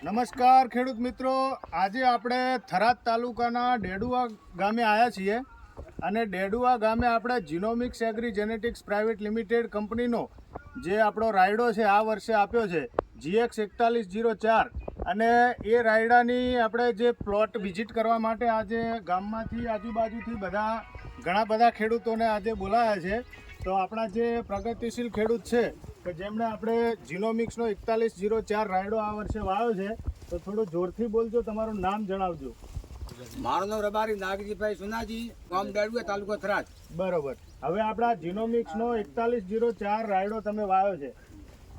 નમસ્કાર ખેડૂત મિત્રો, આજે આપણે થરાદ તાલુકાના ડેડુઆ ગામે આવ્યા છીએ અને ડેડુઆ ગામે આપણે genomics agri genetics private limited કંપનીનો જે આપણો રાયડો છે આ વર્ષે આપ્યો છે GX 4104 અને એ રાયડાની આપણે જે પ્લોટ વિઝિટ કરવા માટે આજે ગામમાંથી આજુબાજુથી ઘણા બધા ખેડૂતોને આજે બોલાયા છે. તો આપણા જે પ્રગતિશીલ ખેડૂત છે કે જેમણે આપણે જીનોમિક્સનો 4104 રાયડો આ વર્ષે વાવ્યો છે, તો થોડું જોરથી બોલજો, તમારું નામ જણાવજો. મારું નામ રબારી નાગજીભાઈ સુનાજી, ગામ ડેડુઆ, તાલુકો થરાદ. બરોબર. હવે આપણા જીનોમિક્સનો 4104 રાયડો તમે વાવ્યો છે,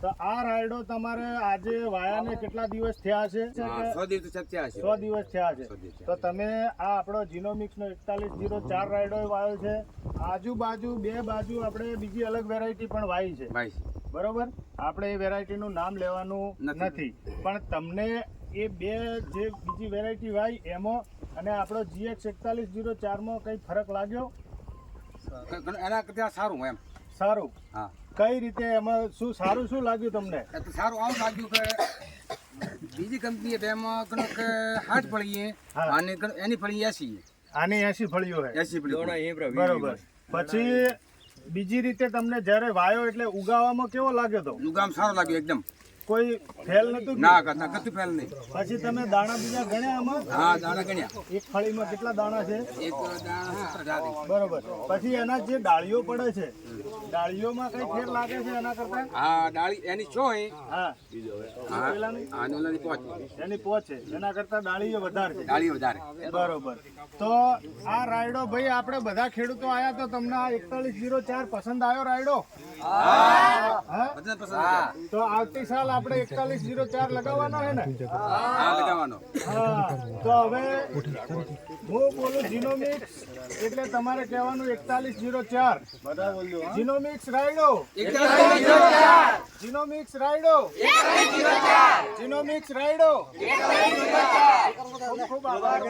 તો આ રાયડો તમારે આજે વાયાને કેટલા દિવસ થયા છે? 100 દિવસ થયા છે. 100 દિવસ થયા છે. તો તમે આ આપણો જીનોમિક્સનો 4104 રાયડો વાવ્યો છે. આજુબાજુ બે બાજુ આપણે બીજી અલગ વેરાયટી પણ વાવી છે, બરોબર? આપણે એ વેરાયટીનું નામ લેવાનું નથી, પણ તમને એ બે જે બીજી વેરાયટી વાવી એમાં અને આપણો GX 4104 કઈ ફરક લાગ્યો? એના કરતા સારું એમ. સારું. હા. કઈ રીતે એમાં શું સારું શું લાગ્યું તમને? સારું આવું લાગ્યું કે બીજી કંપની બેમાં કે 60 ફળીએ અને એની ફળી 80. આની 80 ફળીઓ છે. 80 ફળીઓ. બરોબર. પછી બીજી રીતે તમને જ્યારે વાયો એટલે ઉગાવામાં કેવો લાગ્યો તો? ઉગામ સારો લાગ્યો એકદમ. કોઈ ફેલ નતું? ના કતું ફેલ નહીં. પછી તમે દાણા બીજા ગણ્યા આમાં? હા, દાણા ગણ્યા. એક ફળીમાં કેટલા દાણા છે? એક દાણા 17 બરોબર. પછી એના જે ડાળીઓ પડે છે, ડાળીઓમાં કઈ ફેર લાગે છે એના કરતા? હા, ડાળી એની 6. હા, આની 5. એની પોચ છે, એના કરતા ડાળીઓ વધારે છે. ડાળી વધારે. બરોબર. તો આ રાયડો ભાઈ આપણે બધા ખેડૂતો આયા, તો તમને આ 4104 પસંદ આવ્યો રાયડો? હા. તો આવતી સાલ આપણે 4104 લગાવવાનો છે ને? હા, લગાવવાનો. હા. તો હવે હું બોલું જીનોમિક્સ એટલે તમારે કહેવાનું 4104. બધા બોલજો. જીનોમિક્સ રાયડો. જીનોમિક્સ રાયડો. જીનોમિક્સ રાયડો. ખૂબ ખૂબ આભાર.